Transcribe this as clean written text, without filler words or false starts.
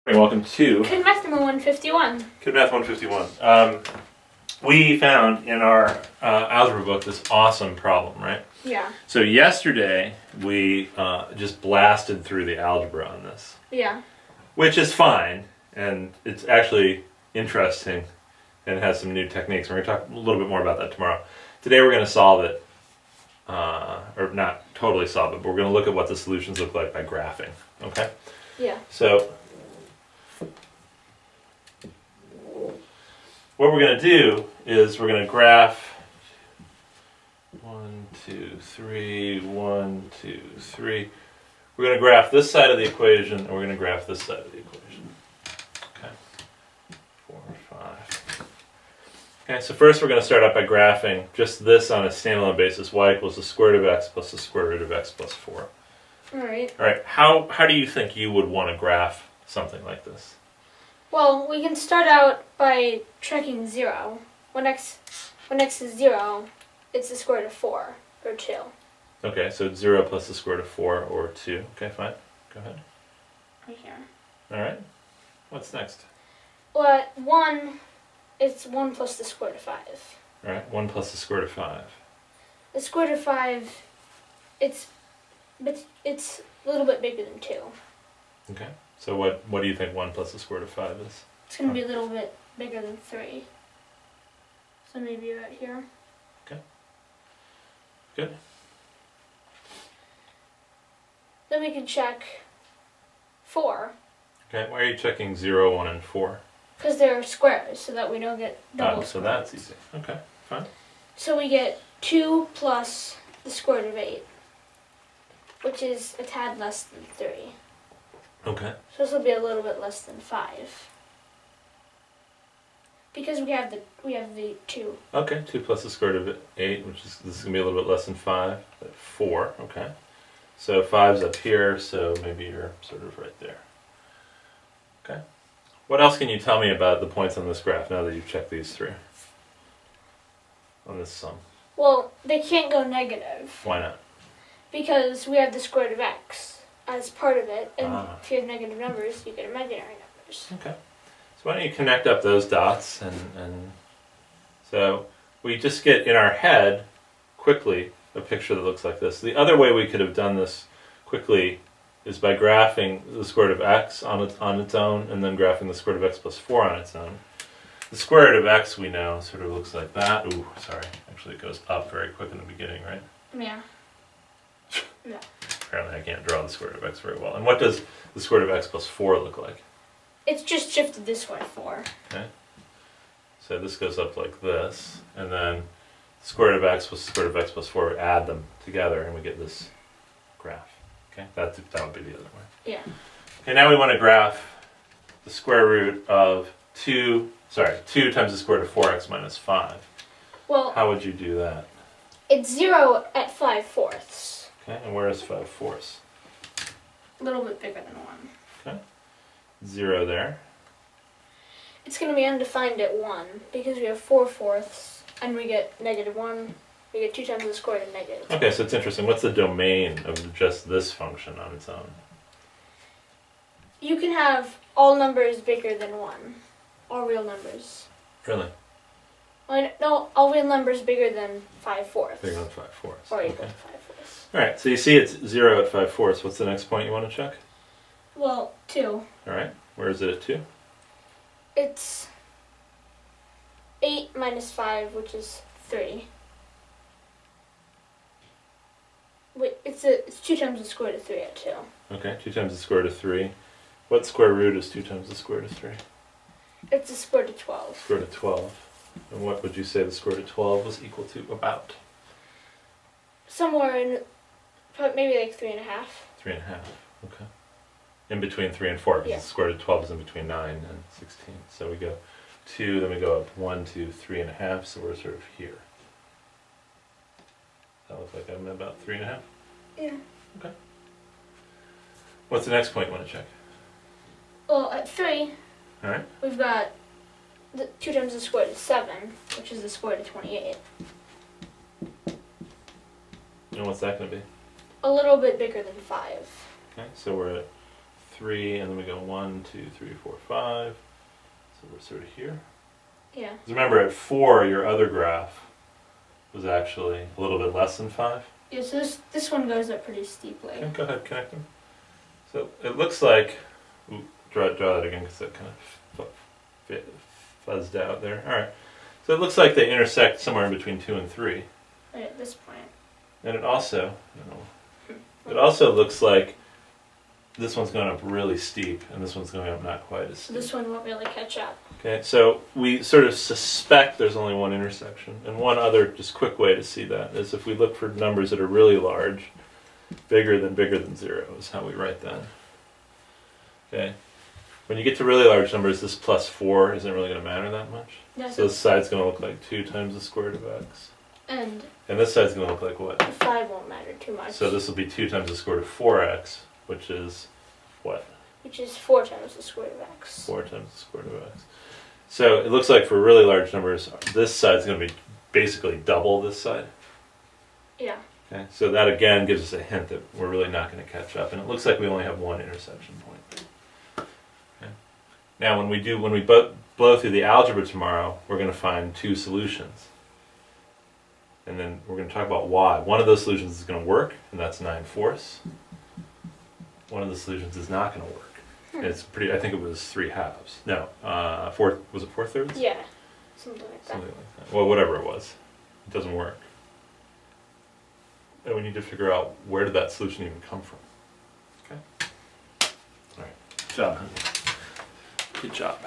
Hey, welcome to KidMath151. KidMath151. We found in our algebra book this awesome problem, right? Yeah. So yesterday we just blasted through the algebra on this. Yeah. Which is fine, and it's actually interesting and has some new techniques. We're going to talk a little bit more about that tomorrow. Today we're going to solve it, or not totally solve it, but we're going to look at what the solutions look like by graphing, okay? Yeah. So what we're going to do is we're going to graph 1, 2, 3, 1, 2, 3. We're going to graph this side of the equation, and we're going to graph this side of the equation. Okay, 4, 5. Okay, so first we're going to start out by graphing just this on a standalone basis. Y equals the square root of x plus the square root of x plus 4. All right. All right, how do you think you would want to graph something like this? Well, we can start out by checking 0. When x is 0, it's the square root of 4, or 2. Okay, so it's 0 plus the square root of 4 or 2. Okay, fine. Go ahead. Right here. All right. What's next? Well, 1, it's 1 plus the square root of 5. All right, 1 plus the square root of 5. The square root of 5, it's a little bit bigger than 2. Okay, so what do you think 1 plus the square root of 5 is? It's going to be a little bit bigger than 3. So maybe right here. Okay. Good. Then we can check 4. Okay, why are you checking 0, 1, and 4? Because they're squares, so that we don't get double So that's easy. Okay, fine. So we get 2 plus the square root of 8, which is a tad less than 3. Okay. So this will be a little bit less than 5. Because we have the 2. Okay, 2 plus the square root of 8, which is, this is going to be a little bit less than 5. 4, okay. So 5's up here, so maybe you're sort of right there. Okay. What else can you tell me about the points on this graph now that you've checked these through? On this sum. Well, they can't go negative. Why not? Because we have the square root of x as part of it, and Ah. if you have negative numbers, you get imaginary numbers. Okay. So why don't you connect up those dots, and so we just get in our head quickly a picture that looks like this. The other way we could have done this quickly is by graphing the square root of x on its own, and then graphing the square root of x plus 4 on its own. The square root of x we know sort of looks like that. Ooh, sorry. Actually it goes up very quick in the beginning, right? Yeah. No. Apparently I can't draw the square root of x very well. And what does the square root of x plus 4 look like? It's just shifted this way 4. Okay. So this goes up like this, and then square root of x plus square root of x plus 4, we add them together and we get this graph. Okay, that would be the other way. Yeah. Okay, now we want to graph the square root of 2 times the square root of 4x minus 5. Well, How would you do that? it's 0 at 5/4. Okay, and where is 5/4? A little bit bigger than 1. Okay, 0 there. It's going to be undefined at 1 because we have 4/4 and we get -1. We get 2 times the square root of negative. Okay, so it's interesting. What's the domain of just this function on its own? You can have all numbers bigger than 1. All real numbers. Really? Well, no, all real numbers bigger than 5/4. Bigger than 5/4. Or equal Okay. to 5/4. Alright, so you see it's 0 at 5/4. What's the next point you want to check? Well, 2. Alright, where is it at 2? It's 8 minus 5, which is 3. Wait, it's 2 times the square root of 3 at 2. Okay, 2 times the square root of 3. What square root is 2 times the square root of 3? It's the square root of 12. Square root of 12. And what would you say the square root of 12 was equal to about? Somewhere in, maybe like 3.5. 3.5. Okay. In between 3 and 4, because Yeah. the square root of 12 is in between 9 and 16. So we go 2, then we go up 1, 2, 3.5, so we're sort of here. That looks like I'm at about 3.5. Yeah. Okay. What's the next point you want to check? Well, at 3, Alright. we've got 2 times the square root of 7, which is the square root of 28. And what's that going to be? A little bit bigger than 5. Okay, so we're at 3, and then we go 1, 2, 3, 4, 5. So we're sort of here. Yeah. 'Cause remember, at 4, your other graph was actually a little bit less than 5. Yeah, so this one goes up pretty steeply. Okay, go ahead, connect them. So it looks like, ooh, draw that again because it kind of fuzzed out there. All right. So it looks like they intersect somewhere in between 2 and 3. Right at this point. And it also looks like this one's going up really steep and this one's going up not quite as So steep. this one won't really catch up. Okay, so we sort of suspect there's only one intersection. And one other just quick way to see that is if we look for numbers that are really large, bigger than 0 is how we write that. Okay. When you get to really large numbers, this plus 4 isn't really going to matter that much. Yeah, So this side's going to look like 2 times the square root of x. and And this side's going to look like what? the 5 won't matter too much. So this will be 2 times the square root of 4x, which is what? Which is 4 times the square root of x. 4 times the square root of x. So it looks like for really large numbers, this side's going to be basically double this side. Yeah. Okay, so that again gives us a hint that we're really not going to catch up, and it looks like we only have one intersection point. Okay. Now, when we blow through the algebra tomorrow, we're going to find 2 solutions, and then we're going to talk about why. One of those solutions is going to work, and that's 9/4. One of the solutions is not going to work. It's pretty. I think it was 3/2. No, 4. Was it 4/3? Yeah. Something like that. Something like that. Well, whatever it was, it doesn't work. And we need to figure out where did that solution even come from. Okay. All right. Good job, honey. Good job.